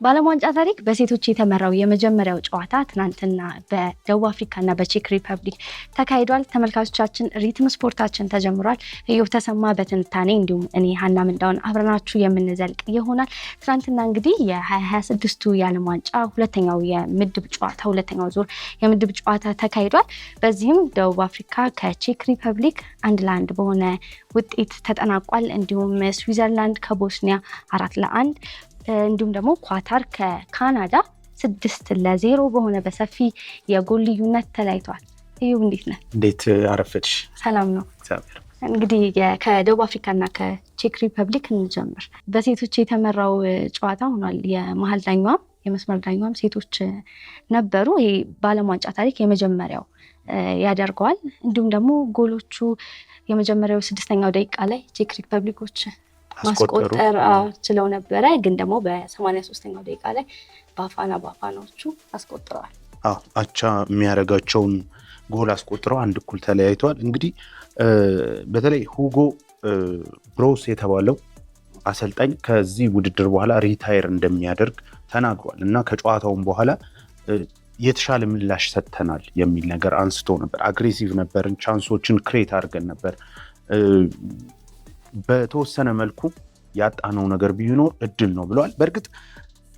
በዓለም ዋንጫ ታሪክ በሴቶች የተመራው የመጀመሪያው ጨዋታ ትናንትና በደቡብ አፍሪካና በቼክ ሪፐብሊክ ተካሂዷል። ተመልካቾቻችን ሪትም ስፖርታችን ተጀምሯል። እዮብ ተሰማ በትንታኔ እንዲሁም እኔ ሀና ምንዳውን አብረናችሁ የምንዘልቅ ይሆናል። ትናንትና እንግዲህ የ2026ቱ የዓለም ዋንጫ ሁለተኛው ዙር የምድብ ጨዋታ ተካሂዷል። በዚህም ደቡብ አፍሪካ ከቼክ ሪፐብሊክ 1-1 በሆነ ውጤት ተጠናቋል። እንዲሁም ስዊዘርላንድ ከቦስኒያ 4-1 እንዲሁም ደግሞ ኳታር ከካናዳ 6-0 በሆነ በሰፊ የጎል ልዩነት ተለያይተዋል። እዩብ እንዴት ነህ? እንዴት አረፈድሽ? ሰላም ነው። እንግዲህ ከደቡብ አፍሪካና ከቼክ ሪፐብሊክ እንጀምር። በሴቶች የተመራው ጨዋታ ሆኗል። የመሀል ዳኛዋም የመስመር ዳኛዋም ሴቶች ነበሩ። ይሄ በዓለም ዋንጫ ታሪክ የመጀመሪያው ያደርገዋል። እንዲሁም ደግሞ ጎሎቹ የመጀመሪያው 6ኛው ደቂቃ ላይ ቼክ ሪፐብሊኮች ማስቆጠር ችለው ነበረ፣ ግን ደግሞ በ83ኛው ደቂቃ ላይ ባፋናዎቹ አስቆጥረዋል። አቻ የሚያደርጋቸውን ጎል አስቆጥረው 1-1 ተለያይተዋል። እንግዲህ በተለይ ሁጎ ብሮስ የተባለው አሰልጣኝ ከዚህ ውድድር በኋላ ሪታየር እንደሚያደርግ ተናግሯል እና ከጨዋታውም በኋላ የተሻለ ምላሽ ሰጥተናል የሚል ነገር አንስቶ ነበር። አግሬሲቭ ነበርን፣ ቻንሶችን ክሬት አድርገን ነበር፣ በተወሰነ መልኩ ያጣነው ነገር ቢኖር እድል ነው ብለዋል። በእርግጥ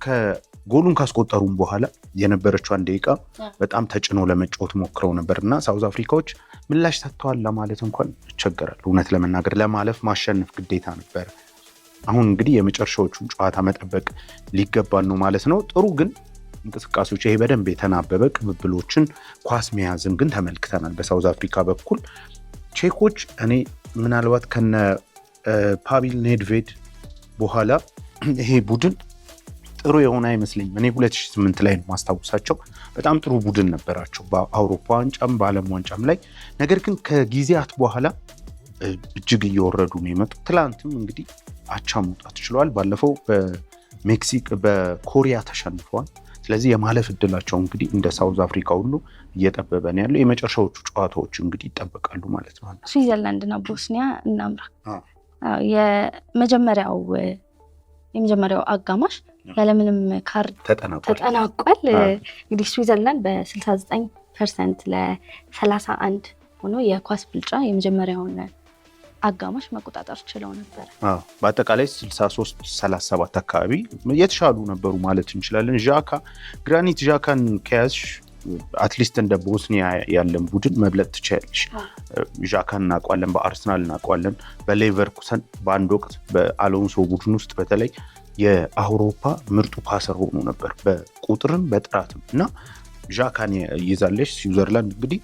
ከጎሉን ካስቆጠሩም በኋላ የነበረችው 1 ደቂቃ በጣም ተጭኖ ለመጫወት ሞክረው ነበር እና ሳውዝ አፍሪካዎች ምላሽ ሰጥተዋል ለማለት እንኳን ይቸገራል። እውነት ለመናገር ለማለፍ ማሸነፍ ግዴታ ነበር። አሁን እንግዲህ የመጨረሻዎቹን ጨዋታ መጠበቅ ሊገባን ነው ማለት ነው። ጥሩ ግን እንቅስቃሴዎች፣ ይሄ በደንብ የተናበበ ቅብብሎችን፣ ኳስ መያዝን ግን ተመልክተናል በሳውዝ አፍሪካ በኩል። ቼኮች እኔ ምናልባት ከነ ፓቪል ኔድቬድ በኋላ ይሄ ቡድን ጥሩ የሆነ አይመስለኝም። እኔ 2008 ላይ ነው ማስታወሳቸው። በጣም ጥሩ ቡድን ነበራቸው በአውሮፓ ዋንጫም በዓለም ዋንጫም ላይ። ነገር ግን ከጊዜያት በኋላ እጅግ እየወረዱ ነው የመጡት። ትላንትም እንግዲህ አቻ መውጣት ችለዋል። ባለፈው በኮሪያ ተሸንፈዋል። ስለዚህ የማለፍ እድላቸው እንግዲህ እንደ ሳውዝ አፍሪካ ሁሉ እየጠበበ ነው ያለው። የመጨረሻዎቹ ጨዋታዎች እንግዲህ ይጠበቃሉ ማለት ነው። ስዊዘርላንድና ቦስኒያ እናምራ። የመጀመሪያው አጋማሽ ያለምንም ካርድ ተጠናቋል። እንግዲህ ስዊዘርላንድ በ69% ለ31 ሆኖ የኳስ ብልጫ የመጀመሪያውን አጋማሽ መቆጣጠር ችለው ነበር። በአጠቃላይ 63-37 አካባቢ የተሻሉ ነበሩ ማለት እንችላለን። ግራኒት ዣካን ከያዝሽ አትሊስት እንደ ቦስኒያ ያለን ቡድን መብለጥ ትችያለሽ። ዣካን እናውቀዋለን፣ በአርሰናል እናውቀዋለን፣ በሌቨርኩሰን በአንድ ወቅት በአሎንሶ ቡድን ውስጥ በተለይ የአውሮፓ ምርጡ ፓሰር ሆኖ ነበር በቁጥርም በጥራትም እና ዣካን ይዛለሽ። ስዊዘርላንድ እንግዲህ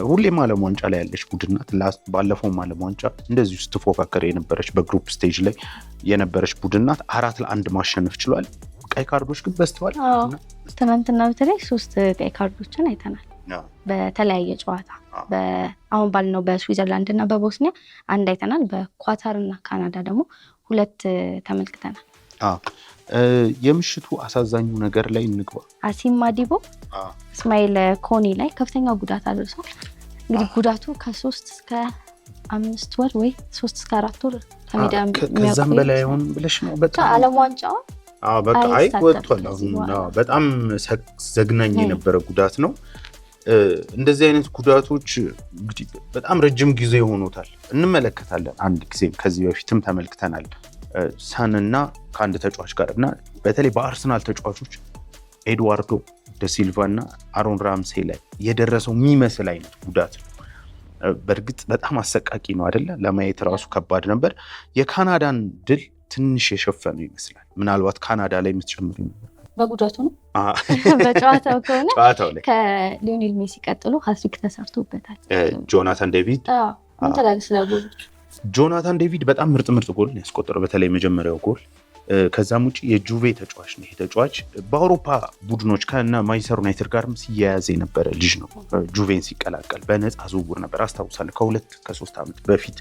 ሁሌም ዓለም ዋንጫ ላይ ያለች ቡድን ናት። ባለፈውም ዓለም ዋንጫ እንደዚሁ ስትፎካከር የነበረች በግሩፕ ስቴጅ ላይ የነበረች ቡድን ናት። 4-1 ማሸነፍ ችሏል። ቀይ ካርዶች ግን በስተዋል። ትናንትና በተለይ 3 ቀይ ካርዶችን አይተናል በተለያየ ጨዋታ። አሁን ባልነው በስዊዘርላንድ እና በቦስኒያ 1 አይተናል። በኳታር እና ካናዳ ደግሞ 2 ተመልክተናል። የምሽቱ አሳዛኙ ነገር ላይ እንግባ። አሲም ማዲቦ እስማኤል ኮኒ ላይ ከፍተኛ ጉዳት አድርሷል። እንግዲህ ጉዳቱ ከ3 እስከ 5 ወር ወይ 3 እስከ 4 ወር ከሜዳ ከዛም በላይ ሆን ብለሽ ነው። በጣም ዓለም ዋንጫው በቃ ወጥቷል። በጣም ዘግናኝ የነበረ ጉዳት ነው። እንደዚህ አይነት ጉዳቶች እንግዲህ በጣም ረጅም ጊዜ ሆኖታል። እንመለከታለን። አንድ ጊዜም ከዚህ በፊትም ተመልክተናል ሳንና ከአንድ ተጫዋች ጋር እና በተለይ በአርሰናል ተጫዋቾች ኤድዋርዶ ደሲልቫ እና አሮን ራምሴ ላይ የደረሰው የሚመስል አይነት ጉዳት ነው። በእርግጥ በጣም አሰቃቂ ነው አይደለ? ለማየት ራሱ ከባድ ነበር። የካናዳን ድል ትንሽ የሸፈነው ይመስላል። ምናልባት ካናዳ ላይ የምትጨምሩ በጉዳቱ ነው። በጨዋታው ከሆነ ከሊዮኔል ሜሲ ቀጥሎ ሃትሪክ ተሰርቶበታል ጆናታን ዴቪድ። ምን ትላለህ ስለ ጎሎቹ? ጆናታን ዴቪድ በጣም ምርጥ ጎል ያስቆጠረው፣ በተለይ መጀመሪያው ጎል። ከዛም ውጭ የጁቬ ተጫዋች ነው። ይሄ ተጫዋች በአውሮፓ ቡድኖች ከና ማንቸስተር ዩናይትድ ጋርም ሲያያዝ የነበረ ልጅ ነው። ጁቬን ሲቀላቀል በነፃ ዝውውር ነበር አስታውሳለሁ። ከ2-3 ዓመት በፊት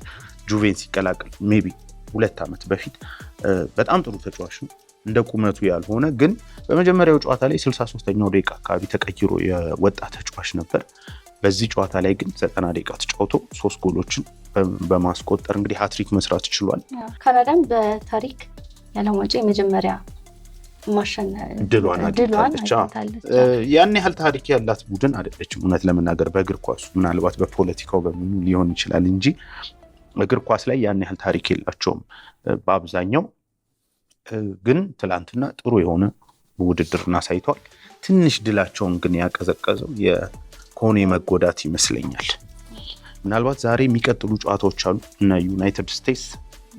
ጁቬን ሲቀላቀል ሜቢ 2 ዓመት በፊት በጣም ጥሩ ተጫዋች ነው። እንደ ቁመቱ ያልሆነ ግን በመጀመሪያው ጨዋታ ላይ 63ኛው ደቂቃ አካባቢ ተቀይሮ የወጣ ተጫዋች ነበር። በዚህ ጨዋታ ላይ ግን 90 ደቂቃ ተጫውቶ 3 ጎሎችን በማስቆጠር እንግዲህ ሃትሪክ መስራት ችሏል። ካናዳም በታሪክ የዓለም ዋንጫ የመጀመሪያ ድሏን አግኝታለች። ያን ያህል ታሪክ ያላት ቡድን አይደለችም እውነት ለመናገር በእግር ኳሱ። ምናልባት በፖለቲካው በምኑ ሊሆን ይችላል እንጂ እግር ኳስ ላይ ያን ያህል ታሪክ የላቸውም በአብዛኛው። ግን ትላንትና ጥሩ የሆነ ውድድርን አሳይተዋል። ትንሽ ድላቸውን ግን ያቀዘቀዘው የኮኔ መጎዳት ይመስለኛል። ምናልባት ዛሬ የሚቀጥሉ ጨዋታዎች አሉ እና ዩናይትድ ስቴትስ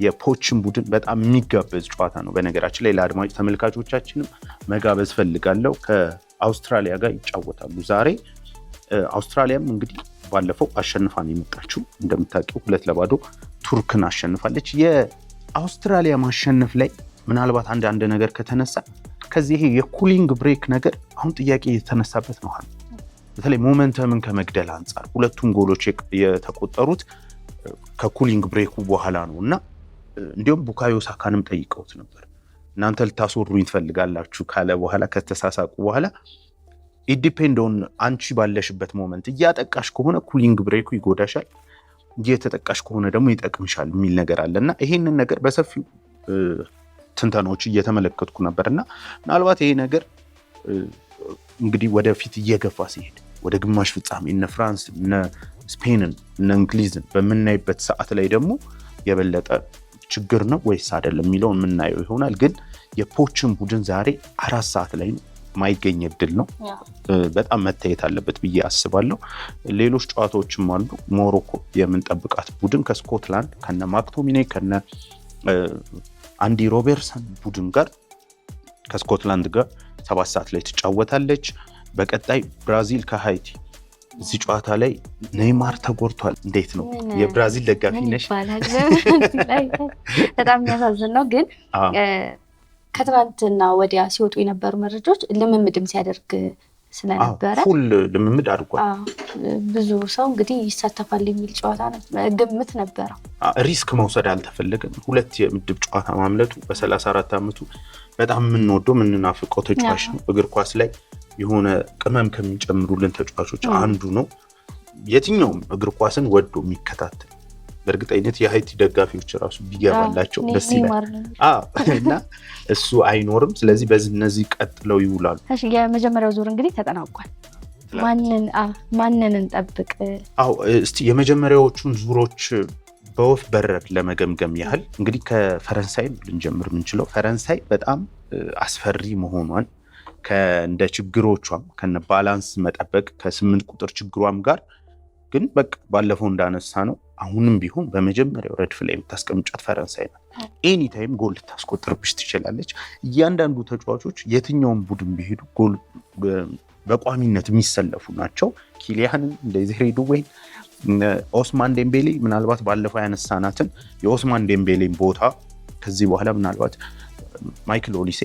የፖችን ቡድን በጣም የሚጋበዝ ጨዋታ ነው። በነገራችን ላይ ለአድማጭ ተመልካቾቻችንም መጋበዝ ፈልጋለሁ። ከአውስትራሊያ ጋር ይጫወታሉ ዛሬ። አውስትራሊያም እንግዲህ ባለፈው አሸንፋ ነው የመጣችው እንደምታውቂው 2-0 ቱርክን አሸንፋለች። የአውስትራሊያ ማሸነፍ ላይ ምናልባት አንድ ነገር ከተነሳ ከዚህ ይሄ የኩሊንግ ብሬክ ነገር አሁን ጥያቄ የተነሳበት ነው። በተለይ ሞመንተምን ከመግደል አንጻር ሁለቱም ጎሎች የተቆጠሩት ከኩሊንግ ብሬኩ በኋላ ነው እና እንዲሁም ቡካዮ ሳካንም ጠይቀውት ነበር። እናንተ ልታስወሩኝ ትፈልጋላችሁ ካለ በኋላ ከተሳሳቁ በኋላ ኢንዲፔንዶን አንቺ ባለሽበት ሞመንት እያጠቃሽ ከሆነ ኩሊንግ ብሬኩ ይጎዳሻል፣ እየተጠቃሽ ከሆነ ደግሞ ይጠቅምሻል የሚል ነገር አለ እና ይሄንን ነገር በሰፊው ትንተናዎች እየተመለከትኩ ነበር እና ምናልባት ይሄ ነገር እንግዲህ ወደፊት እየገፋ ሲሄድ ወደ ግማሽ ፍጻሜ እነ ፍራንስ እነ ስፔንን እነ እንግሊዝን በምናይበት ሰዓት ላይ ደግሞ የበለጠ ችግር ነው ወይስ አይደለም የሚለውን የምናየው ይሆናል። ግን የፖችን ቡድን ዛሬ 4 ሰዓት ላይ ማይገኝ እድል ነው፣ በጣም መታየት አለበት ብዬ አስባለሁ። ሌሎች ጨዋታዎችም አሉ። ሞሮኮ የምንጠብቃት ቡድን ከስኮትላንድ ከነ ማክቶሚኔ ከነ አንዲ ሮበርትሰን ቡድን ጋር ከስኮትላንድ ጋር 7 ሰዓት ላይ ትጫወታለች። በቀጣይ ብራዚል ከሃይቲ። እዚህ ጨዋታ ላይ ኔይማር ተጎድቷል። እንዴት ነው? የብራዚል ደጋፊ ነሽ? በጣም የሚያሳዝን ነው። ግን ከትናንትና ወዲያ ሲወጡ የነበሩ መረጃዎች ልምምድም ሲያደርግ ስለነበረ ፉል ልምምድ አድርጓል። ብዙ ሰው እንግዲህ ይሳተፋል የሚል ጨዋታ ግምት ነበረው። ሪስክ መውሰድ አልተፈለገም። 2 የምድብ ጨዋታ ማምለጡ በ34 ዓመቱ በጣም የምንወደው የምንናፍቀው ተጫዋች ነው። እግር ኳስ ላይ የሆነ ቅመም ከሚጨምሩልን ተጫዋቾች አንዱ ነው። የትኛውም እግር ኳስን ወዶ የሚከታተል በእርግጠኝነት የሃይቲ ደጋፊዎች ራሱ ቢገባላቸው ደስ ይላል እና እሱ አይኖርም። ስለዚህ በእነዚህ ቀጥለው ይውላሉ። የመጀመሪያው ዙር እንግዲህ ተጠናቋል። ማንን እንጠብቅ? እስቲ የመጀመሪያዎቹን ዙሮች በወፍ በረር ለመገምገም ያህል እንግዲህ ከፈረንሳይ ልንጀምር የምንችለው። ፈረንሳይ በጣም አስፈሪ መሆኗን እንደ ችግሮቿም ከነ ባላንስ መጠበቅ ከ8 ቁጥር ችግሯም ጋር ግን በቃ ባለፈው እንዳነሳ ነው አሁንም ቢሆን በመጀመሪያው ረድፍ ላይ የምታስቀምጫት ፈረንሳይ ናት። ኤኒ ታይም ጎል ልታስቆጥርብሽ ትችላለች። እያንዳንዱ ተጫዋቾች የትኛውን ቡድን ቢሄዱ ጎል በቋሚነት የሚሰለፉ ናቸው። ኪሊያን ዴዚሬ ዱዌን፣ ኦስማን ዴምቤሌ ምናልባት ባለፈው ያነሳናትን የኦስማን ዴምቤሌን ቦታ ከዚህ በኋላ ምናልባት ማይክል ኦሊሴ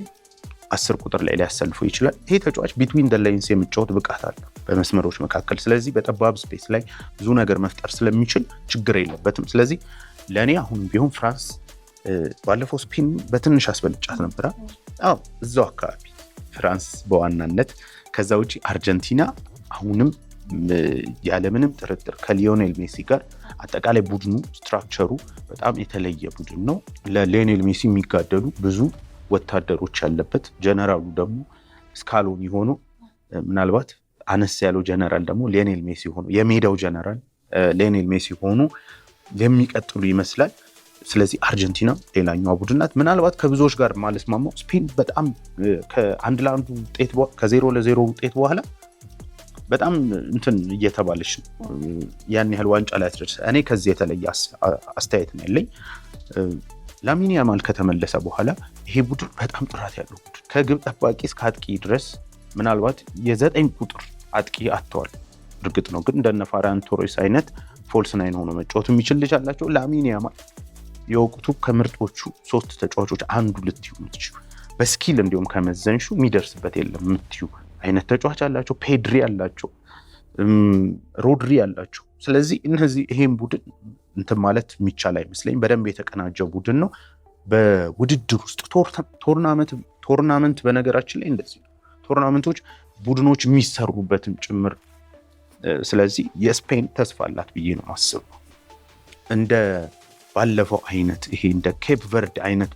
10 ቁጥር ላይ ሊያሰልፉ ይችላል። ይሄ ተጫዋች ቢትዊን ደ ላይንስ የመጫወት ብቃት አለው በመስመሮች መካከል። ስለዚህ በጠባብ ስፔስ ላይ ብዙ ነገር መፍጠር ስለሚችል ችግር የለበትም። ስለዚህ ለእኔ አሁን ቢሆን ፍራንስ ባለፈው ስፔን በትንሽ አስበልጫት ነበረ። እዛው አካባቢ ፍራንስ በዋናነት። ከዛ ውጭ አርጀንቲና አሁንም ያለምንም ጥርጥር ከሊዮኔል ሜሲ ጋር አጠቃላይ ቡድኑ ስትራክቸሩ በጣም የተለየ ቡድን ነው። ለሊዮኔል ሜሲ የሚጋደሉ ብዙ ወታደሮች ያለበት፣ ጀነራሉ ደግሞ ስካሎኒ ሆኖ ምናልባት አነስ ያለው ጀነራል ደግሞ ሊዮኔል ሜሲ ሆኖ የሜዳው ጀነራል ሊዮኔል ሜሲ ሆኖ የሚቀጥሉ ይመስላል። ስለዚህ አርጀንቲና ሌላኛዋ ቡድን ናት። ምናልባት ከብዙዎች ጋር ማለስማማው ስፔን በጣም ከ1-1 ውጤት ከ0-0 ውጤት በኋላ በጣም እንትን እየተባለች ነው። ያን ያህል ዋንጫ ላይ አትደርስ። እኔ ከዚህ የተለየ አስተያየት ነው ያለኝ። ላሚን ያማል ከተመለሰ በኋላ ይሄ ቡድን በጣም ጥራት ያለው ቡድን ከግብ ጠባቂ እስከ አጥቂ ድረስ ምናልባት የ9 ቁጥር አጥቂ አጥተዋል። እርግጥ ነው ግን እንደነ ፋራን ቶሬስ አይነት ፎልስ ናይን ሆኖ መጫወት የሚችል ልጅ አላቸው። ላሚን ያማል የወቅቱ ከምርጦቹ 3 ተጫዋቾች አንዱ ልትዩ ምትችሉ በስኪል እንዲሁም ከመዘንሹ የሚደርስበት የለም ምትዩ አይነት ተጫዋች አላቸው። ፔድሪ አላቸው፣ ሮድሪ አላቸው። ስለዚህ እነዚህ ይሄን ቡድን እንትን ማለት የሚቻል አይመስለኝ። በደንብ የተቀናጀ ቡድን ነው። በውድድር ውስጥ ቶርናመንት በነገራችን ላይ እንደዚህ ነው። ቶርናመንቶች ቡድኖች የሚሰሩበትም ጭምር። ስለዚህ የስፔን ተስፋ አላት ብዬ ነው ማስበው። እንደ ባለፈው አይነት ይሄ እንደ ኬፕ ቨርድ አይነት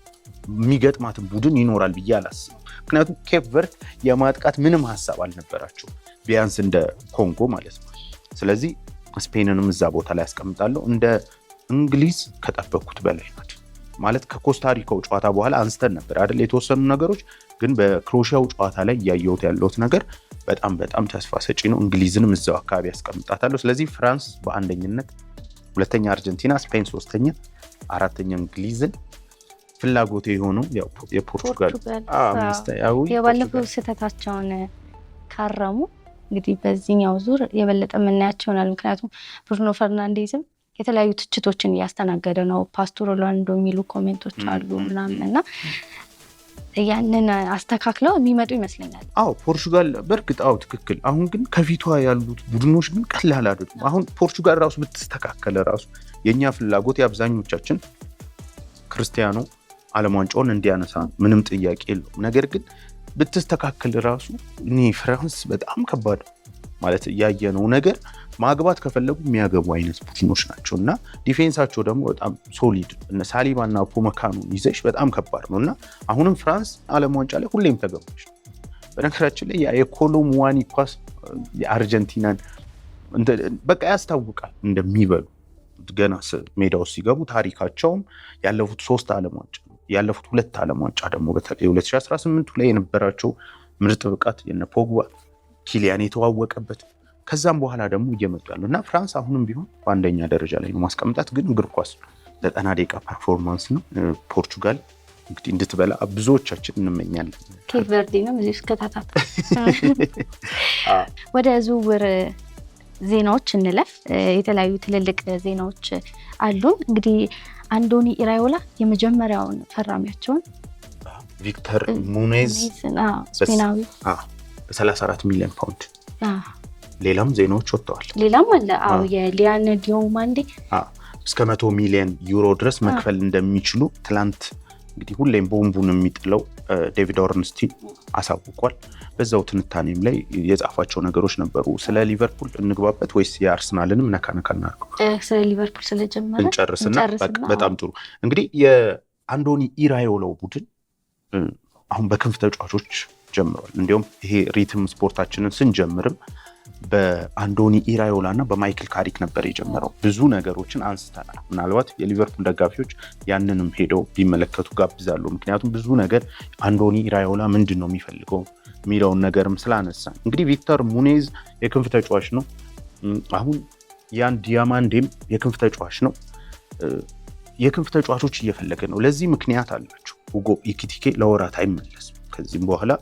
የሚገጥማትን ቡድን ይኖራል ብዬ አላስብም። ምክንያቱም ኬፕ ቨርድ የማጥቃት ምንም ሀሳብ አልነበራቸው ቢያንስ እንደ ኮንጎ ማለት ነው። ስለዚህ ስፔንንም እዛ ቦታ ላይ ያስቀምጣለሁ። እንደ እንግሊዝ ከጠበኩት በላይ ናት ማለት ከኮስታሪካው ጨዋታ በኋላ አንስተን ነበር አይደል የተወሰኑ ነገሮች፣ ግን በክሮሺያው ጨዋታ ላይ እያየሁት ያለሁት ነገር በጣም በጣም ተስፋ ሰጪ ነው። እንግሊዝንም እዛው አካባቢ ያስቀምጣታለሁ። ስለዚህ ፍራንስ በአንደኝነት፣ ሁለተኛ አርጀንቲና፣ ስፔን ሶስተኛ፣ አራተኛ እንግሊዝን ፍላጎቴ የሆነው ያው የፖርቹጋል የባለፈው ስህተታቸውን ካረሙ እንግዲህ በዚህኛው ዙር የበለጠ የምናያቸው ይሆናል። ምክንያቱም ብሩኖ ፈርናንዴዝም የተለያዩ ትችቶችን እያስተናገደ ነው። ፓስቶር ሮላንዶ የሚሉ ኮሜንቶች አሉ ምናምን እና ያንን አስተካክለው የሚመጡ ይመስለኛል። ፖርቹጋል በእርግጥ ትክክል። አሁን ግን ከፊቷ ያሉት ቡድኖች ግን ቀላል አይደሉም። አሁን ፖርቹጋል ራሱ ብትስተካከለ ራሱ የእኛ ፍላጎት የአብዛኞቻችን ክርስቲያኖ ዓለም ዋንጫውን እንዲያነሳ ምንም ጥያቄ የለውም። ነገር ግን ብትስተካከል ራሱ እኔ ፍራንስ በጣም ከባድ ማለት ያየነው ነገር ማግባት ከፈለጉ የሚያገቡ አይነት ቡድኖች ናቸው እና ዲፌንሳቸው ደግሞ በጣም ሶሊድ እነ ሳሊባ እና ፖመካኑ ይዘሽ በጣም ከባድ ነው እና አሁንም ፍራንስ ዓለም ዋንጫ ላይ ሁሌም ተገባች። በነገራችን ላይ የኮሎሙዋኒ ኳስ የአርጀንቲናን በቃ ያስታውቃል እንደሚበሉ ገና ሜዳ ውስጥ ሲገቡ። ታሪካቸውም ያለፉት 3 ዓለም ዋንጫ ያለፉት 2 ዓለም ዋንጫ ደግሞ በተለይ 2018 ላይ የነበራቸው ምርጥ ብቃት የነ ፖግባ ኪሊያን የተዋወቀበት ከዛም በኋላ ደግሞ እየመጡ ያሉ እና ፍራንስ አሁንም ቢሆን በአንደኛ ደረጃ ላይ ነው ማስቀምጣት። ግን እግር ኳስ 90 ደቂቃ ፐርፎርማንስ ነው። ፖርቹጋል እንግዲህ እንድትበላ ብዙዎቻችን እንመኛለን። ኬፕ ቨርዴንም እዚህ እስከታታት ወደ ዝውውር ዜናዎች እንለፍ። የተለያዩ ትልልቅ ዜናዎች አሉን። እንግዲህ አንዶኒ ኢራዮላ የመጀመሪያውን ፈራሚያቸውን ቪክተር ሙኔዝ ስፔናዊ በ34 ሚሊዮን ፓውንድ ሌላም ዜናዎች ወጥተዋል። ሌላም አለ የሊያን ዲዮማንዴ እስከ 100 ሚሊዮን ዩሮ ድረስ መክፈል እንደሚችሉ ትላንት እንግዲህ ሁሌም ቦምቡን የሚጥለው ዴቪድ ኦርንስቲን አሳውቋል። በዛው ትንታኔም ላይ የጻፋቸው ነገሮች ነበሩ። ስለ ሊቨርፑል እንግባበት ወይስ የአርሰናልንም ነካነካ እናድርገው? ስለ ሊቨርፑል ስለጀመረ እንጨርስና በጣም ጥሩ። እንግዲህ የአንዶኒ ኢራዮላው ቡድን አሁን በክንፍ ተጫዋቾች ጀምሯል። እንዲሁም ይሄ ሪትም ስፖርታችንን ስንጀምርም በአንዶኒ ኢራዮላ እና በማይክል ካሪክ ነበር የጀመረው። ብዙ ነገሮችን አንስተናል። ምናልባት የሊቨርፑል ደጋፊዎች ያንንም ሄደው ቢመለከቱ ጋብዛሉ። ምክንያቱም ብዙ ነገር አንዶኒ ኢራዮላ ምንድን ነው የሚፈልገው የሚለውን ነገርም ስላነሳን እንግዲህ ቪክተር ሙኔዝ የክንፍ ተጫዋች ነው። አሁን ያን ዲያማንዴም የክንፍ ተጫዋች ነው። የክንፍ ተጫዋቾች እየፈለገ ነው። ለዚህ ምክንያት አላቸው። ሁጎ ኢኪቲኬ ለወራት አይመለስም። ከዚህም በኋላ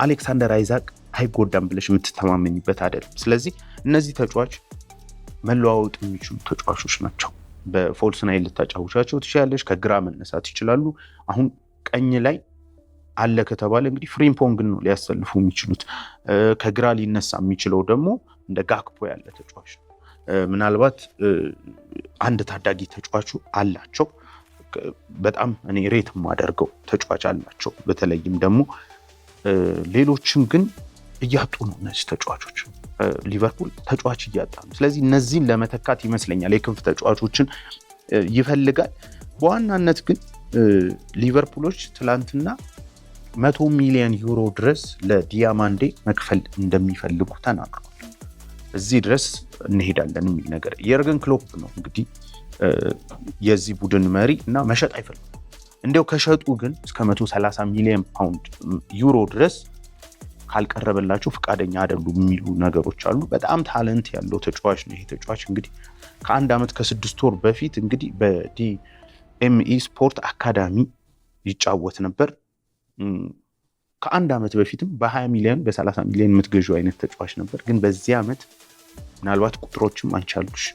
አሌክሳንደር አይዛክ አይጎዳም ብለሽ የምትተማመኝበት አይደለም። ስለዚህ እነዚህ ተጫዋች መለዋወጥ የሚችሉ ተጫዋቾች ናቸው። በፎልስ ናይን ልታጫውቻቸው ትችላለች። ከግራ መነሳት ይችላሉ። አሁን ቀኝ ላይ አለ ከተባለ እንግዲህ ፍሪምፖንግን ነው ሊያሰልፉ የሚችሉት። ከግራ ሊነሳ የሚችለው ደግሞ እንደ ጋክፖ ያለ ተጫዋች ነው። ምናልባት አንድ ታዳጊ ተጫዋቹ አላቸው። በጣም እኔ ሬት የማደርገው ተጫዋች አላቸው። በተለይም ደግሞ ሌሎችም ግን እያጡ ነው እነዚህ ተጫዋቾች። ሊቨርፑል ተጫዋች እያጣ ነው። ስለዚህ እነዚህን ለመተካት ይመስለኛል የክንፍ ተጫዋቾችን ይፈልጋል። በዋናነት ግን ሊቨርፑሎች ትላንትና 100 ሚሊዮን ዩሮ ድረስ ለዲያማንዴ መክፈል እንደሚፈልጉ ተናግረዋል። እዚህ ድረስ እንሄዳለን የሚል ነገር የርገን ክሎፕ ነው እንግዲህ የዚህ ቡድን መሪ እና መሸጥ አይፈልጉም። እንዲያው ከሸጡ ግን እስከ 130 ሚሊዮን ፓውንድ ዩሮ ድረስ ካልቀረበላቸው ፈቃደኛ አይደሉም የሚሉ ነገሮች አሉ። በጣም ታለንት ያለው ተጫዋች ነው። ይሄ ተጫዋች እንግዲህ ከ1 ዓመት ከ6 ወር በፊት እንግዲህ በዲኤምኢ ስፖርት አካዳሚ ይጫወት ነበር። ከ1 ዓመት በፊትም በ20 ሚሊዮን በ30 ሚሊዮን የምትገዢው አይነት ተጫዋች ነበር። ግን በዚህ ዓመት ምናልባት ቁጥሮችም አንቻሉሽ።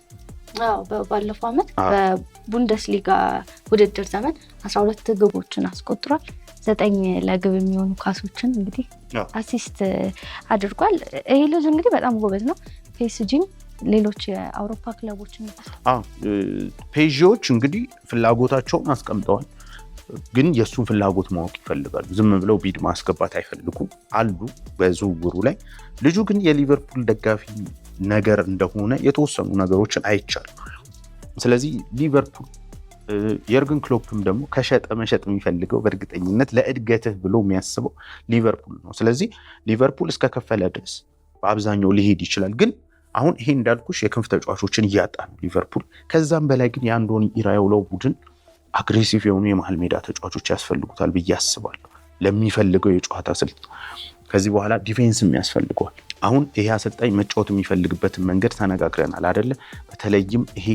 ባለፈው ዓመት በቡንደስሊጋ ውድድር ዘመን 12 ግቦችን አስቆጥሯል። 9 ለግብ የሚሆኑ ኳሶችን እንግዲህ አሲስት አድርጓል። ይሄ ልጅ እንግዲህ በጣም ጎበዝ ነው። ፔስጂም ሌሎች የአውሮፓ ክለቦችን ፔዥዎች እንግዲህ ፍላጎታቸውን አስቀምጠዋል። ግን የእሱን ፍላጎት ማወቅ ይፈልጋሉ። ዝም ብለው ቢድ ማስገባት አይፈልጉም አሉ በዝውውሩ ላይ። ልጁ ግን የሊቨርፑል ደጋፊ ነገር እንደሆነ የተወሰኑ ነገሮችን አይቻሉ። ስለዚህ ሊቨርፑል የርገን ክሎፕም ደግሞ ከሸጠ መሸጥ የሚፈልገው በእርግጠኝነት ለእድገትህ ብሎ የሚያስበው ሊቨርፑል ነው። ስለዚህ ሊቨርፑል እስከከፈለ ድረስ በአብዛኛው ሊሄድ ይችላል። ግን አሁን ይሄ እንዳልኩሽ የክንፍ ተጫዋቾችን እያጣ ነው ሊቨርፑል። ከዛም በላይ ግን የአንዶኒ ኢራዮላው ቡድን አግሬሲቭ የሆኑ የመሀል ሜዳ ተጫዋቾች ያስፈልጉታል ብዬ አስባለሁ ለሚፈልገው የጨዋታ ስልት። ከዚህ በኋላ ዲፌንስም ያስፈልገዋል። አሁን ይሄ አሰልጣኝ መጫወት የሚፈልግበትን መንገድ ተነጋግረናል አይደለ? በተለይም ይሄ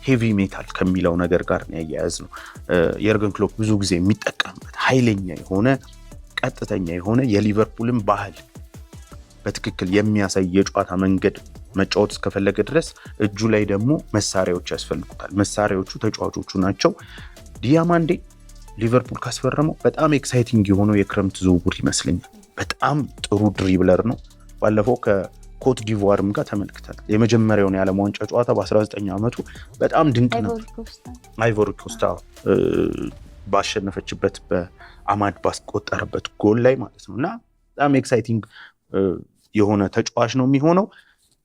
ሄቪ ሜታል ከሚለው ነገር ጋር ያያያዝ ነው። የርገን ክሎፕ ብዙ ጊዜ የሚጠቀምበት ኃይለኛ የሆነ ቀጥተኛ የሆነ የሊቨርፑልን ባህል በትክክል የሚያሳይ የጨዋታ መንገድ መጫወት እስከፈለገ ድረስ እጁ ላይ ደግሞ መሳሪያዎች ያስፈልጉታል። መሳሪያዎቹ ተጫዋቾቹ ናቸው። ዲያማንዴ ሊቨርፑል ካስፈረመው በጣም ኤክሳይቲንግ የሆነው የክረምት ዝውውር ይመስለኛል። በጣም ጥሩ ድሪብለር ነው። ባለፈው ከኮት ዲቮርም ጋር ተመልክተናል። የመጀመሪያውን የዓለም ዋንጫ ጨዋታ በ19 ዓመቱ በጣም ድንቅ ነበር። አይቮሪ ኮስታ ባሸነፈችበት በአማድ ባስቆጠረበት ጎል ላይ ማለት ነው። እና በጣም ኤክሳይቲንግ የሆነ ተጫዋች ነው የሚሆነው።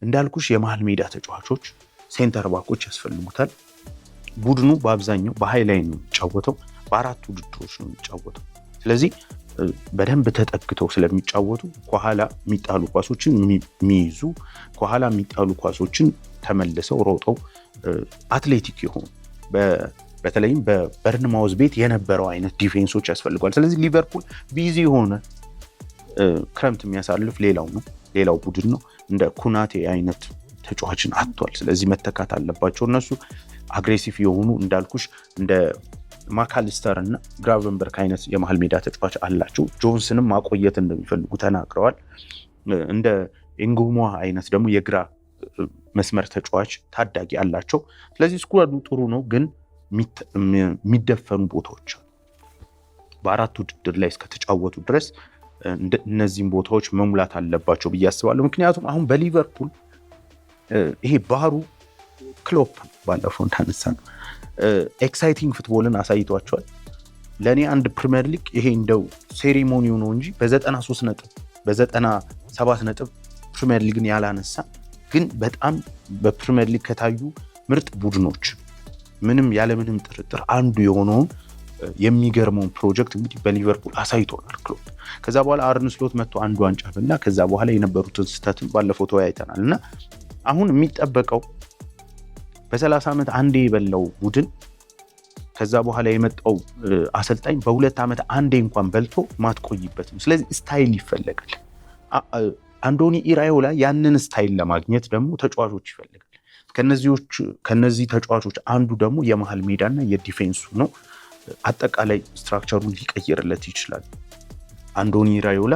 እንዳልኩሽ የመሀል ሜዳ ተጫዋቾች ሴንተር ባኮች ያስፈልጉታል። ቡድኑ በአብዛኛው በሃይ ላይ ነው የሚጫወተው፣ በአራት ውድድሮች ነው የሚጫወተው። ስለዚህ በደንብ ተጠግተው ስለሚጫወቱ ከኋላ የሚጣሉ ኳሶችን የሚይዙ ከኋላ የሚጣሉ ኳሶችን ተመልሰው ሮጠው አትሌቲክ የሆኑ በተለይም በበርንማውዝ ቤት የነበረው አይነት ዲፌንሶች ያስፈልጓል። ስለዚህ ሊቨርፑል ቢዚ የሆነ ክረምት የሚያሳልፍ ሌላው ቡድን ነው። እንደ ኩናቴ አይነት ተጫዋችን አጥቷል። ስለዚህ መተካት አለባቸው እነሱ። አግሬሲቭ የሆኑ እንዳልኩሽ እንደ ማካሊስተር እና ግራቨንበርግ አይነት የመሀል ሜዳ ተጫዋች አላቸው። ጆንስንም ማቆየት እንደሚፈልጉ ተናግረዋል። እንደ ኤንጉሞ አይነት ደግሞ የግራ መስመር ተጫዋች ታዳጊ አላቸው። ስለዚህ ስኳዱ ጥሩ ነው፣ ግን የሚደፈኑ ቦታዎች በአራት ውድድር ላይ እስከተጫወቱ ድረስ እነዚህም ቦታዎች መሙላት አለባቸው ብዬ አስባለሁ። ምክንያቱም አሁን በሊቨርፑል ይሄ ባህሩ ክሎፕ ባለፈው እንዳነሳ ነው ኤክሳይቲንግ ፉትቦልን አሳይቷቸዋል። ለእኔ አንድ ፕሪሚየር ሊግ ይሄ እንደው ሴሪሞኒው ነው እንጂ በ93 ነጥብ በ97 ነጥብ ፕሪሚየር ሊግን ያላነሳ ግን በጣም በፕሪሚየር ሊግ ከታዩ ምርጥ ቡድኖች ያለምንም ጥርጥር አንዱ የሆነውን የሚገርመውን ፕሮጀክት እንግዲህ በሊቨርፑል አሳይቶናል ክሎፕ። ከዛ በኋላ አርነ ስሎት መጥቶ አንዱ ዋንጫ በላ። ከዛ በኋላ የነበሩትን ስህተትን ባለፈው ተወያይተናል እና አሁን የሚጠበቀው በ30 ዓመት አንዴ የበላው ቡድን ከዛ በኋላ የመጣው አሰልጣኝ በ2 ዓመት አንዴ እንኳን በልቶ ማትቆይበት ነው። ስለዚህ ስታይል ይፈልጋል። አንዶኒ ኢራዮላ ያንን ስታይል ለማግኘት ደግሞ ተጫዋቾች ይፈልጋል። ከነዚህ ተጫዋቾች አንዱ ደግሞ የመሀል ሜዳና የዲፌንሱ ነው። አጠቃላይ ስትራክቸሩን ሊቀይርለት ይችላል። አንዶኒ ኢራዮላ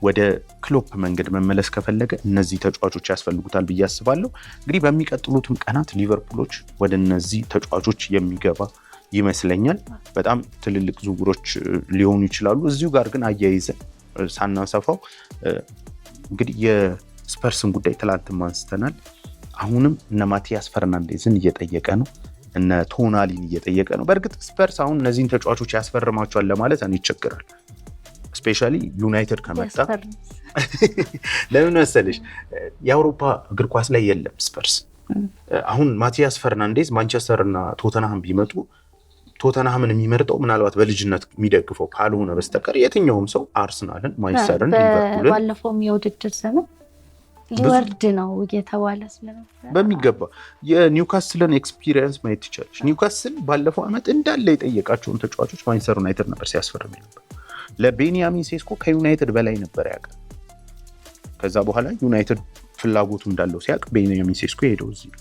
ወደ ክሎፕ መንገድ መመለስ ከፈለገ እነዚህ ተጫዋቾች ያስፈልጉታል ብዬ አስባለሁ። እንግዲህ በሚቀጥሉትም ቀናት ሊቨርፑሎች ወደ እነዚህ ተጫዋቾች የሚገባ ይመስለኛል። በጣም ትልልቅ ዝውውሮች ሊሆኑ ይችላሉ። እዚሁ ጋር ግን አያይዘን ሳናሰፋው እንግዲህ የስፐርስን ጉዳይ ትላንትም አንስተናል። አሁንም እነ ማቲያስ ፈርናንዴዝን እየጠየቀ ነው፣ እነ ቶናሊን እየጠየቀ ነው። በእርግጥ ስፐርስ አሁን እነዚህን ተጫዋቾች ያስፈርማቸዋል ለማለት እኔ ይቸግራል። ስፔሻሊ ዩናይትድ ከመጣ ለምን መሰለሽ የአውሮፓ እግር ኳስ ላይ የለም ስፐርስ። አሁን ማቲያስ ፈርናንዴዝ ማንቸስተር እና ቶተንሃም ቢመጡ ቶተንሃምን የሚመርጠው ምናልባት በልጅነት የሚደግፈው ካልሆነ በስተቀር የትኛውም ሰው አርሰናልን፣ ማንቸስተርን፣ ሊቨርፑልን ባለፈውም የውድድር ዘመን ሊወርድ ነው እየተባለ ስለነበር በሚገባ የኒውካስልን ኤክስፒሪየንስ ማየት ትችላለች። ኒውካስል ባለፈው ዓመት እንዳለ የጠየቃቸውን ተጫዋቾች ማንቸስተር ዩናይትድ ነበር ሲያስፈርም ነበር። ለቤንያሚን ሴስኮ ከዩናይትድ በላይ ነበር ያውቃል። ከዛ በኋላ ዩናይትድ ፍላጎቱ እንዳለው ሲያውቅ ቤንያሚን ሴስኮ ሄደው እዚህ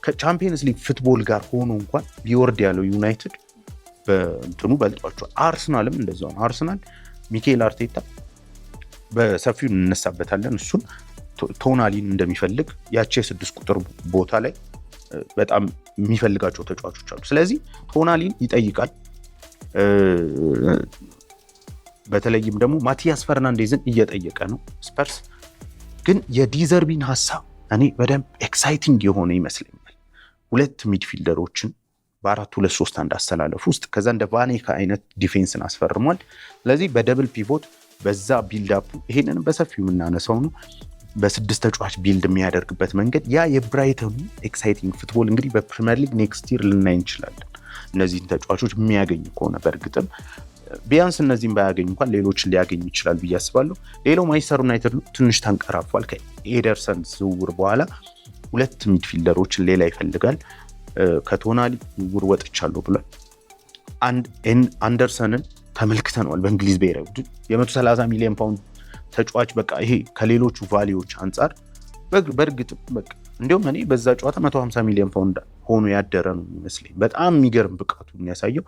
ከቻምፒየንስ ሊግ ፉትቦል ጋር ሆኖ እንኳን ሊወርድ ያለው ዩናይትድ በእንትኑ በልጧቸዋል። አርሰናልም እንደዛው ነው። አርሰናል ሚኬል አርቴታ በሰፊው እንነሳበታለን። እሱን ቶናሊን እንደሚፈልግ ያቺ የ6 ቁጥር ቦታ ላይ በጣም የሚፈልጋቸው ተጫዋቾች አሉ። ስለዚህ ቶናሊን ይጠይቃል። በተለይም ደግሞ ማቲያስ ፈርናንዴዝን እየጠየቀ ነው ስፐርስ። ግን የዲዘርቢን ሀሳብ እኔ በደንብ ኤክሳይቲንግ የሆነ ይመስለኛል። 2 ሚድፊልደሮችን በ4-2-3-1 አስተላለፍ ውስጥ ከዛ እንደ ቫኔካ አይነት ዲፌንስን አስፈርሟል። ስለዚህ በደብል ፒቮት በዛ ቢልዳፑ ይሄንን በሰፊው የምናነሳው ነው። በ6 ተጫዋች ቢልድ የሚያደርግበት መንገድ ያ የብራይተኑ ኤክሳይቲንግ ፉትቦል እንግዲህ በፕሪሚየር ሊግ ኔክስት ይር ልናይ እንችላለን። እነዚህን ተጫዋቾች የሚያገኝ ከሆነ በእርግጥም ቢያንስ እነዚህን ባያገኝ እንኳን ሌሎችን ሊያገኝ ይችላል ብዬ አስባለሁ። ሌላው ማንቸስተር ዩናይትድ ትንሽ ተንቀራፏል። ከኤደርሰን ዝውውር በኋላ 2 ሚድፊልደሮችን ሌላ ይፈልጋል። ከቶናሊ ዝውውር ወጥቻለሁ ብሏል። አንደርሰንን ተመልክተነዋል በእንግሊዝ ብሔራዊ ቡድን የ130 ሚሊዮን ፓውንድ ተጫዋች በቃ ይሄ ከሌሎቹ ቫሊዎች አንጻር በእርግጥ በቃ እንዲሁም እኔ በዛ ጨዋታ 150 ሚሊዮን ፓውንድ ሆኖ ያደረ ነው የሚመስለኝ። በጣም የሚገርም ብቃቱ የሚያሳየው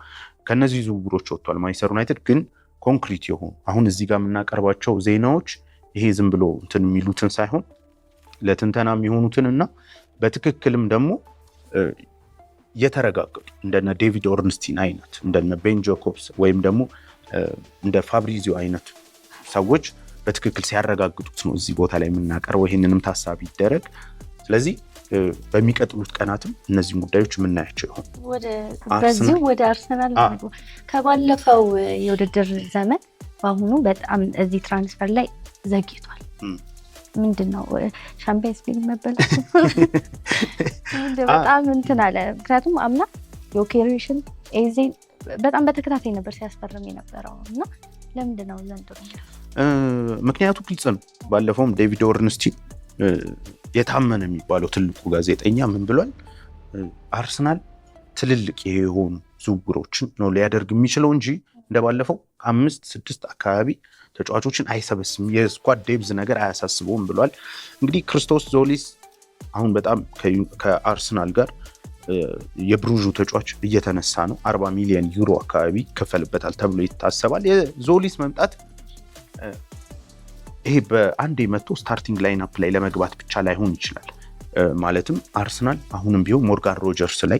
ከነዚህ ዝውውሮች ወጥቷል። ማንቸስተር ዩናይትድ ግን ኮንክሪት የሆኑ አሁን እዚህ ጋር የምናቀርባቸው ዜናዎች ይሄ ዝም ብሎ እንትን የሚሉትን ሳይሆን ለትንተና የሚሆኑትን እና በትክክልም ደግሞ የተረጋገጡ እንደነ ዴቪድ ኦርንስቲን አይነት እንደነ ቤን ጃኮብስ ወይም ደግሞ እንደ ፋብሪዚዮ አይነት ሰዎች በትክክል ሲያረጋግጡት ነው እዚህ ቦታ ላይ የምናቀርበው። ይህንንም ታሳቢ ይደረግ። ስለዚህ በሚቀጥሉት ቀናትም እነዚህን ጉዳዮች የምናያቸው ይሆን። በዚሁ ወደ አርሰናል ከባለፈው የውድድር ዘመን በአሁኑ በጣም እዚህ ትራንስፈር ላይ ዘግይቷል። ምንድን ነው ሻምፒየንስ ሊግ መበላት በጣም እንትን አለ። ምክንያቱም አምና ዮኬሬሽን ኤዜን በጣም በተከታታይ ነበር ሲያስፈርም የነበረው እና ለምንድን ነው ዘንድሮ? ምክንያቱ ግልጽ ነው። ባለፈውም ዴቪድ ኦርንስቲን የታመነ የሚባለው ትልቁ ጋዜጠኛ ምን ብሏል? አርሰናል ትልልቅ የሆኑ ዝውውሮችን ነው ሊያደርግ የሚችለው እንጂ እንደባለፈው 5-6 አካባቢ ተጫዋቾችን አይሰበስም፣ የስኳድ ዴብዝ ነገር አያሳስበውም ብሏል። እንግዲህ ክርስቶስ ዞሊስ አሁን በጣም ከአርሰናል ጋር የብሩዡ ተጫዋች እየተነሳ ነው። 40 ሚሊዮን ዩሮ አካባቢ ይከፈልበታል ተብሎ ይታሰባል። የዞሊስ መምጣት ይሄ በአንዴ መጥቶ ስታርቲንግ ላይን አፕ ላይ ለመግባት ብቻ ላይሆን ይችላል። ማለትም አርሰናል አሁንም ቢሆን ሞርጋን ሮጀርስ ላይ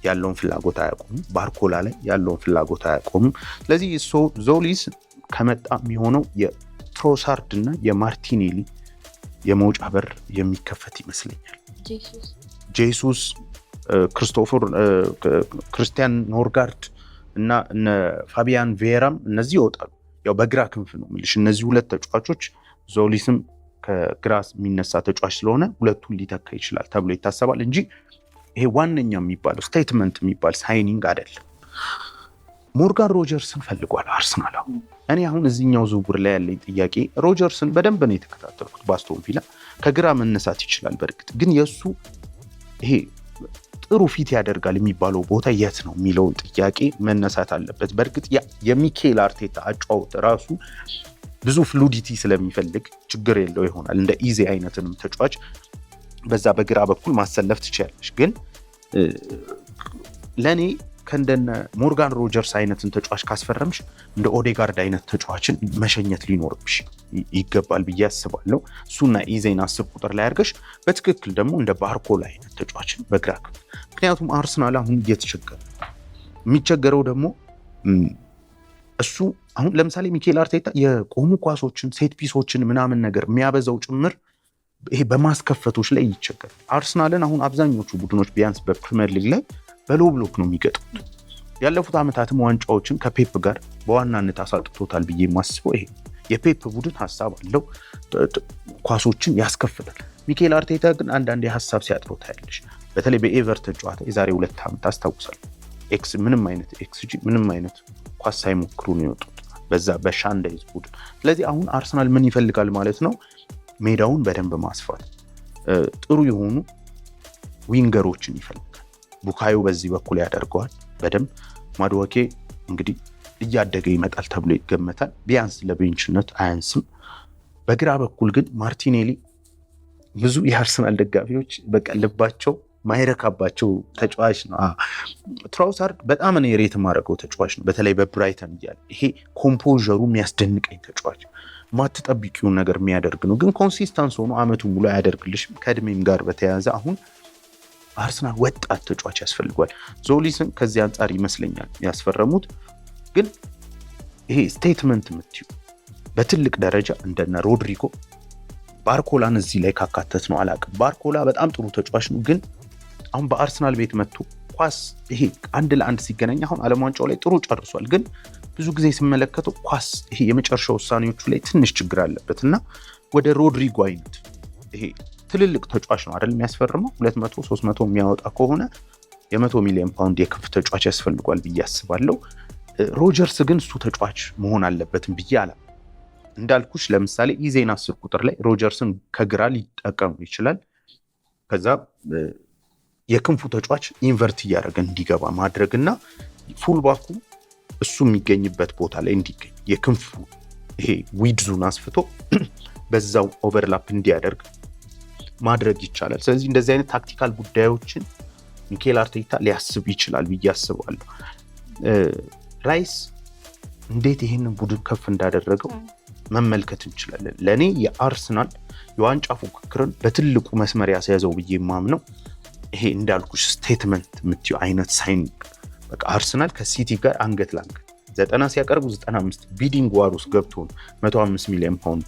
ያለውን ፍላጎት አያቆሙም፣ ባርኮላ ላይ ያለውን ፍላጎት አያቆሙም። ስለዚህ ዞሊስ ከመጣ የሚሆነው የትሮሳርድ እና የማርቲኔሊ የመውጫ በር የሚከፈት ይመስለኛል። ጄሱስ፣ ክርስቲያን ኖርጋርድ እና ፋቢያን ቬራም እነዚህ ይወጣሉ። ያው በግራ ክንፍ ነው የምልሽ። እነዚህ 2 ተጫዋቾች ዞሊስም ከግራ የሚነሳ ተጫዋች ስለሆነ ሁለቱን ሊተካ ይችላል ተብሎ ይታሰባል እንጂ ይሄ ዋነኛ የሚባለው ስቴትመንት የሚባል ሳይኒንግ አይደለም። ሞርጋን ሮጀርስን ፈልጓል አርሰናል። እኔ አሁን እዚህኛው ዝውውር ላይ ያለኝ ጥያቄ ሮጀርስን በደንብ ነው የተከታተልኩት። በአስቶን ቪላ ከግራ መነሳት ይችላል። በእርግጥ ግን የእሱ ይሄ ጥሩ ፊት ያደርጋል የሚባለው ቦታ የት ነው የሚለውን ጥያቄ መነሳት አለበት። በእርግጥ የሚኬል አርቴታ አጫወት ራሱ ብዙ ፍሉዲቲ ስለሚፈልግ ችግር የለው ይሆናል። እንደ ኢዜ አይነትንም ተጫዋች በዛ በግራ በኩል ማሰለፍ ትችላለች። ግን ለእኔ ከእንደነ ሞርጋን ሮጀርስ አይነትን ተጫዋች ካስፈረምሽ እንደ ኦዴጋርድ አይነት ተጫዋችን መሸኘት ሊኖርብሽ ይገባል ብዬ አስባለሁ። እሱና ኢዜን 10 ቁጥር ላይ አድርገሽ በትክክል ደግሞ እንደ ባርኮላ አይነት ተጫዋችን በግራ ክንፍ። ምክንያቱም አርሰናል አሁን እየተቸገረ የሚቸገረው ደግሞ እሱ አሁን ለምሳሌ ሚኬል አርቴታ የቆሙ ኳሶችን ሴት ፒሶችን ምናምን ነገር የሚያበዛው ጭምር ይሄ በማስከፈቶች ላይ ይቸገራል። አርሰናልን አሁን አብዛኞቹ ቡድኖች ቢያንስ በፕሪሚየር ሊግ ላይ በሎ ብሎክ ነው የሚገጥሙት። ያለፉት ዓመታትም ዋንጫዎችን ከፔፕ ጋር በዋናነት አሳጥቶታል ብዬ የማስበው ይሄ የፔፕ ቡድን ሀሳብ አለው፣ ኳሶችን ያስከፍላል። ሚኬል አርቴታ ግን አንዳንድ የሀሳብ ሲያጥረው ታያለሽ። በተለይ በኤቨርተን ጨዋታ የዛሬ 2 ዓመት አስታውሳለሁ። ምንም አይነት ኤክስጂ ምንም አይነት ኳስ ሳይሞክሩ ነው የወጡት በዛ በሻንዳይዝ ቡድን። ስለዚህ አሁን አርሰናል ምን ይፈልጋል ማለት ነው? ሜዳውን በደንብ ማስፋት፣ ጥሩ የሆኑ ዊንገሮችን ይፈልጋል። ቡካዮ በዚህ በኩል ያደርገዋል በደንብ። ማድዋኬ እንግዲህ እያደገ ይመጣል ተብሎ ይገመታል። ቢያንስ ለቤንችነት አያንስም። በግራ በኩል ግን ማርቲኔሊ ብዙ የአርሰናል ደጋፊዎች በቃ ልባቸው ማይረካባቸው ተጫዋች ነው። ትራውሳርድ በጣም እኔ ሬት ማድረገው ተጫዋች ነው። በተለይ በብራይተን እያለ ይሄ ኮምፖዠሩ የሚያስደንቀኝ ተጫዋች፣ ማትጠብቂውን ነገር የሚያደርግ ነው። ግን ኮንሲስተንስ ሆኖ አመቱ ሙሉ አያደርግልሽም። ከእድሜም ጋር በተያያዘ አሁን አርሰናል ወጣት ተጫዋች ያስፈልጓል። ዞሊስን ከዚህ አንጻር ይመስለኛል ያስፈረሙት። ግን ይሄ ስቴትመንት የምትዩ በትልቅ ደረጃ እንደነ ሮድሪጎ ባርኮላን እዚህ ላይ ካካተት ነው አላውቅም። ባርኮላ በጣም ጥሩ ተጫዋች ነው። ግን አሁን በአርሰናል ቤት መጥቶ ኳስ ይሄ 1-1 ሲገናኝ አሁን ዓለም ዋንጫው ላይ ጥሩ ጨርሷል። ግን ብዙ ጊዜ ሲመለከተው ኳስ ይሄ የመጨረሻ ውሳኔዎቹ ላይ ትንሽ ችግር አለበት እና ወደ ሮድሪጎ አይነት ይሄ ትልልቅ ተጫዋች ነው አይደል የሚያስፈርመው 200-300 የሚያወጣ ከሆነ የ100 ሚሊዮን ፓውንድ የክንፍ ተጫዋች ያስፈልጓል ብዬ አስባለሁ። ሮጀርስ ግን እሱ ተጫዋች መሆን አለበትም ብዬ አላ እንዳልኩሽ ለምሳሌ ኢዜን 10 ቁጥር ላይ ሮጀርስን ከግራ ሊጠቀሙ ይችላል። ከዛ የክንፉ ተጫዋች ኢንቨርት እያደረገ እንዲገባ ማድረግና ፉልባኩ እሱ የሚገኝበት ቦታ ላይ እንዲገኝ የክንፉ ይሄ ዊድዙን አስፍቶ በዛው ኦቨርላፕ እንዲያደርግ ማድረግ ይቻላል። ስለዚህ እንደዚህ አይነት ታክቲካል ጉዳዮችን ሚኬል አርቴታ ሊያስብ ይችላል ብዬ አስባለሁ። ራይስ እንዴት ይሄንን ቡድን ከፍ እንዳደረገው መመልከት እንችላለን። ለእኔ የአርሰናል የዋንጫ ፉክክርን በትልቁ መስመር ያስያዘው ብዬ የማምነው ይሄ እንዳልኩሽ ስቴትመንት የምትዩ አይነት ሳይን በቃ አርሰናል ከሲቲ ጋር አንገት ለአንገት 90 ሲያቀርቡ 95 ቢዲንግ ዋር ውስጥ ገብቶ 105 ሚሊዮን ፓውንድ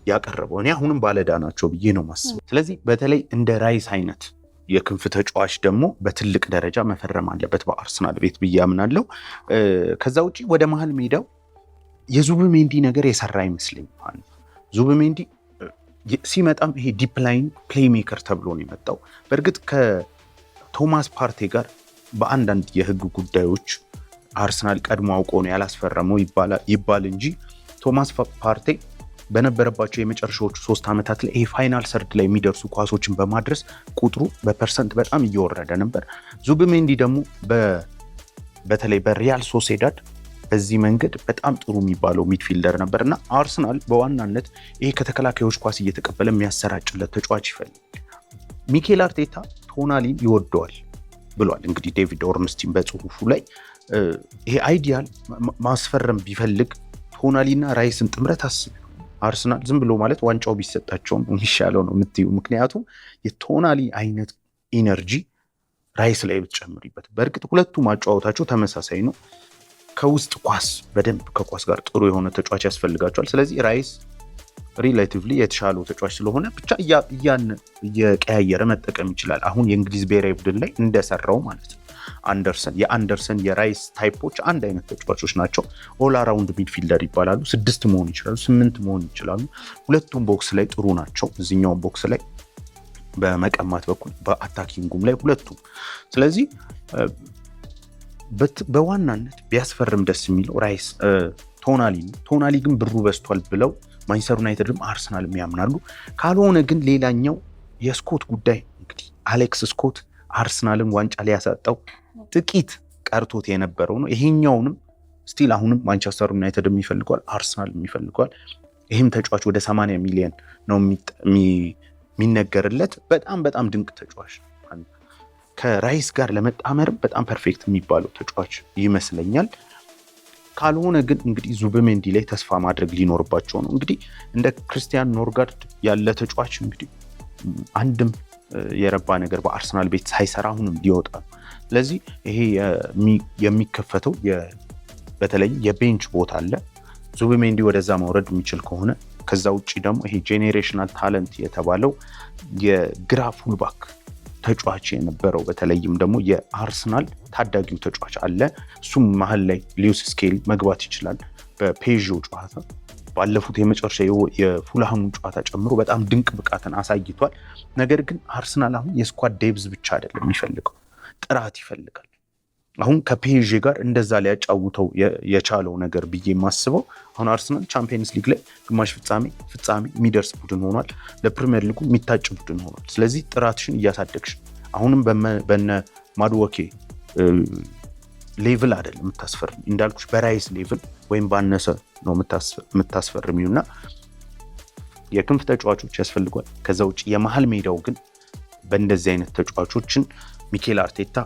ያቀረበው እኔ አሁንም ባለዕዳ ናቸው ብዬ ነው ማስበው። ስለዚህ በተለይ እንደ ራይስ አይነት የክንፍ ተጫዋች ደግሞ በትልቅ ደረጃ መፈረም አለበት በአርሰናል ቤት ብዬ አምናለሁ። ከዛ ውጪ ወደ መሀል ሜዳው የዙብሜንዲ ነገር የሰራ አይመስለኝም። ዙብሜንዲ ሲመጣም ይሄ ዲፕ ላይን ፕሌይሜከር ተብሎ ነው የመጣው። በእርግጥ ከቶማስ ፓርቴ ጋር በአንዳንድ የህግ ጉዳዮች አርሰናል ቀድሞ አውቆ ነው ያላስፈረመው ይባል እንጂ ቶማስ ፓርቴ በነበረባቸው የመጨረሻዎቹ 3 ዓመታት ላይ ይሄ ፋይናል ሰርድ ላይ የሚደርሱ ኳሶችን በማድረስ ቁጥሩ በፐርሰንት በጣም እየወረደ ነበር። ዙብሜንዲ ደግሞ በተለይ በሪያል ሶሴዳድ በዚህ መንገድ በጣም ጥሩ የሚባለው ሚድፊልደር ነበር እና አርሰናል በዋናነት ይሄ ከተከላካዮች ኳስ እየተቀበለ የሚያሰራጭለት ተጫዋች ይፈልጋል። ሚኬል አርቴታ ቶናሊን ይወደዋል ብሏል። እንግዲህ ዴቪድ ኦርንስቲን በጽሁፉ ላይ ይሄ አይዲያል ማስፈረም ቢፈልግ ቶናሊና ራይስን ጥምረት አስብ። አርሰናል ዝም ብሎ ማለት ዋንጫው ቢሰጣቸውም የሚሻለው ነው የምትዩ። ምክንያቱም የቶናሊ አይነት ኢነርጂ ራይስ ላይ ብትጨምሪበት፣ በእርግጥ ሁለቱ ማጫወታቸው ተመሳሳይ ነው። ከውስጥ ኳስ በደንብ ከኳስ ጋር ጥሩ የሆነ ተጫዋች ያስፈልጋቸዋል። ስለዚህ ራይስ ሪሌቲቭሊ የተሻለው ተጫዋች ስለሆነ ብቻ እየቀያየረ መጠቀም ይችላል። አሁን የእንግሊዝ ብሔራዊ ቡድን ላይ እንደሰራው ማለት ነው። የአንደርሰን የራይስ ታይፖች አንድ አይነት ተጫዋቾች ናቸው። ኦል አራውንድ ሚድፊልደር ይባላሉ። 6 መሆን ይችላሉ፣ 8 መሆን ይችላሉ። ሁለቱም ቦክስ ላይ ጥሩ ናቸው። እዚኛውን ቦክስ ላይ በመቀማት በኩል በአታኪንጉም ላይ ሁለቱም። ስለዚህ በዋናነት ቢያስፈርም ደስ የሚለው ራይስ ቶናሊ ግን ብሩ በዝቷል ብለው ማንቸስተር ዩናይትድም አርሰናልም ያምናሉ። ካልሆነ ግን ሌላኛው የስኮት ጉዳይ እንግዲህ አሌክስ ስኮት አርሰናልን ዋንጫ ሊያሳጣው ጥቂት ቀርቶት የነበረው ነው። ይሄኛውንም ስቲል አሁንም ማንቸስተር ዩናይትድ የሚፈልገዋል፣ አርሰናል የሚፈልገዋል። ይህም ተጫዋች ወደ 80 ሚሊዮን ነው የሚነገርለት። በጣም ድንቅ ተጫዋች ነው። ከራይስ ጋር ለመጣመርም በጣም ፐርፌክት የሚባለው ተጫዋች ይመስለኛል። ካልሆነ ግን እንግዲህ ዙብሜንዲ ላይ ተስፋ ማድረግ ሊኖርባቸው ነው። እንግዲህ እንደ ክርስቲያን ኖርጋርድ ያለ ተጫዋች እንግዲህ አንድም የረባ ነገር በአርሰናል ቤት ሳይሰራ አሁንም ሊወጣ ነው። ስለዚህ ይሄ የሚከፈተው በተለይ የቤንች ቦታ አለ። ዙብሜንዲ ወደዛ መውረድ የሚችል ከሆነ ከዛ ውጭ ደግሞ ይሄ ጄኔሬሽናል ታለንት የተባለው የግራ ፉልባክ ተጫዋች የነበረው በተለይም ደግሞ የአርሰናል ታዳጊው ተጫዋች አለ። እሱም መሀል ላይ ሊዩስ ስኬሊ መግባት ይችላል። በፔዥ ጨዋታ ባለፉት የመጨረሻ የፉልሃሙን ጨዋታ ጨምሮ በጣም ድንቅ ብቃትን አሳይቷል። ነገር ግን አርሰናል አሁን የስኳድ ዴብዝ ብቻ አይደለም የሚፈልገው፣ ጥራት ይፈልጋል። አሁን ከፔዥ ጋር እንደዛ ሊያጫውተው የቻለው ነገር ብዬ የማስበው አሁን አርሰናል ቻምፒየንስ ሊግ ላይ ግማሽ ፍጻሜ የሚደርስ ቡድን ሆኗል። ለፕሪሚየር ሊጉ የሚታጭ ቡድን ሆኗል። ስለዚህ ጥራትሽን እያሳደግሽ አሁንም በነ ማድወኬ ሌቭል አይደለም የምታስፈርሚ፣ እንዳልኩሽ በራይስ ሌቭል ወይም ባነሰ ነው የምታስፈርሚው እና የክንፍ ተጫዋቾች ያስፈልጓል። ከዛ ውጭ የመሀል ሜዳው ግን በእንደዚህ አይነት ተጫዋቾችን ሚኬል አርቴታ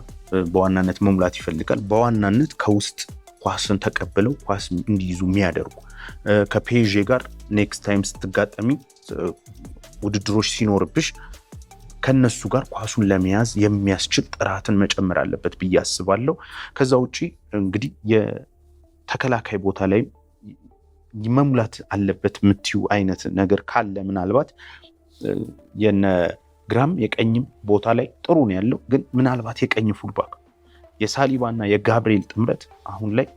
በዋናነት መሙላት ይፈልጋል። በዋናነት ከውስጥ ኳስን ተቀብለው ኳስ እንዲይዙ የሚያደርጉ ከፔዤ ጋር ኔክስት ታይም ስትጋጠሚ ውድድሮች ሲኖርብሽ ከነሱ ጋር ኳሱን ለመያዝ የሚያስችል ጥራትን መጨመር አለበት ብዬ አስባለሁ። ከዛ ውጪ እንግዲህ የተከላካይ ቦታ ላይ መሙላት አለበት የምትዩ አይነት ነገር ካለ ምናልባት የነ ግራም የቀኝም ቦታ ላይ ጥሩ ነው ያለው፣ ግን ምናልባት የቀኝ ፉልባክ የሳሊባና የጋብሪኤል ጥምረት አሁን ላይ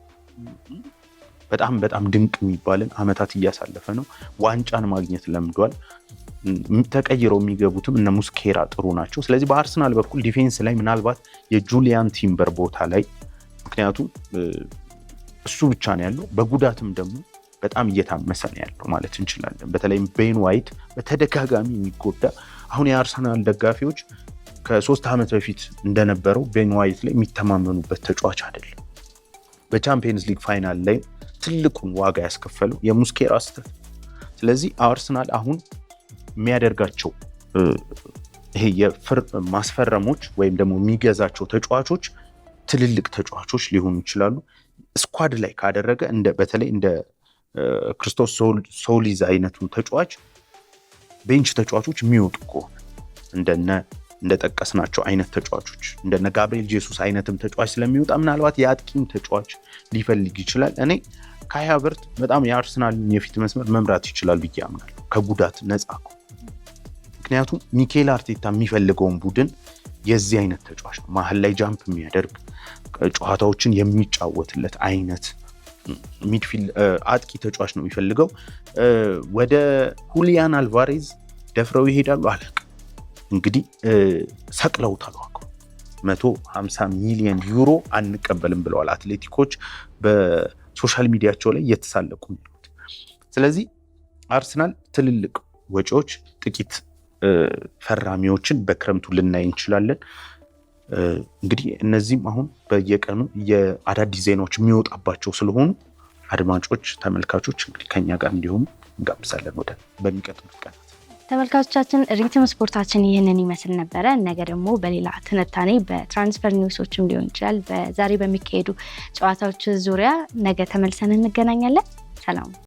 በጣም ድንቅ የሚባልን አመታት እያሳለፈ ነው። ዋንጫን ማግኘት ለምዷል። ተቀይረው የሚገቡትም እነ ሙስኬራ ጥሩ ናቸው። ስለዚህ በአርሰናል በኩል ዲፌንስ ላይ ምናልባት የጁሊያን ቲምበር ቦታ ላይ ምክንያቱም እሱ ብቻ ነው ያለው፣ በጉዳትም ደግሞ በጣም እየታመሰ ነው ያለው ማለት እንችላለን። በተለይም ቤን ዋይት በተደጋጋሚ የሚጎዳ አሁን የአርሰናል ደጋፊዎች ከ3 ዓመት በፊት እንደነበረው ቤን ዋይት ላይ የሚተማመኑበት ተጫዋች አይደለም። በቻምፒየንስ ሊግ ፋይናል ላይ ትልቁን ዋጋ ያስከፈለው የሙስኬራ ስህተት። ስለዚህ አርሰናል አሁን የሚያደርጋቸው ይሄ ማስፈረሞች ወይም ደግሞ የሚገዛቸው ተጫዋቾች ትልልቅ ተጫዋቾች ሊሆኑ ይችላሉ። ስኳድ ላይ ካደረገ በተለይ እንደ ክርስቶስ ሶሊዝ አይነቱን ተጫዋች ቤንች ተጫዋቾች የሚወጡ ከሆነ እንደጠቀስናቸው አይነት ተጫዋቾች እንደነ ጋብሪኤል ጄሱስ አይነትም ተጫዋች ስለሚወጣ ምናልባት የአጥቂም ተጫዋች ሊፈልግ ይችላል። እኔ ካይ ሃቨርት በጣም የአርሰናልን የፊት መስመር መምራት ይችላል ብዬ አምናለሁ ከጉዳት ነፃ። ምክንያቱም ሚኬል አርቴታ የሚፈልገውን ቡድን የዚህ አይነት ተጫዋች ነው። መሀል ላይ ጃምፕ የሚያደርግ ጨዋታዎችን የሚጫወትለት አይነት ሚድፊልድ አጥቂ ተጫዋች ነው የሚፈልገው። ወደ ሁሊያን አልቫሬዝ ደፍረው ይሄዳሉ አለቅ እንግዲህ ሰቅለውታል። ዋጋው 150 ሚሊዮን ዩሮ አንቀበልም ብለዋል አትሌቲኮች በሶሻል ሚዲያቸው ላይ እየተሳለቁ ነው። ስለዚህ አርሰናል ትልልቅ ወጪዎች ጥቂት ፈራሚዎችን በክረምቱ ልናይ እንችላለን። እንግዲህ እነዚህም አሁን በየቀኑ የአዳዲስ ዜናዎች የሚወጣባቸው ስለሆኑ አድማጮች፣ ተመልካቾች እንግዲህ ከኛ ጋር እንዲሁም እንጋብዛለን ወደ በሚቀጥሉት ቀናት። ተመልካቾቻችን ሪትም ስፖርታችን ይህንን ይመስል ነበረ። ነገ ደግሞ በሌላ ትንታኔ በትራንስፈር ኒውሶችም ሊሆን ይችላል በዛሬ በሚካሄዱ ጨዋታዎች ዙሪያ ነገ ተመልሰን እንገናኛለን። ሰላም።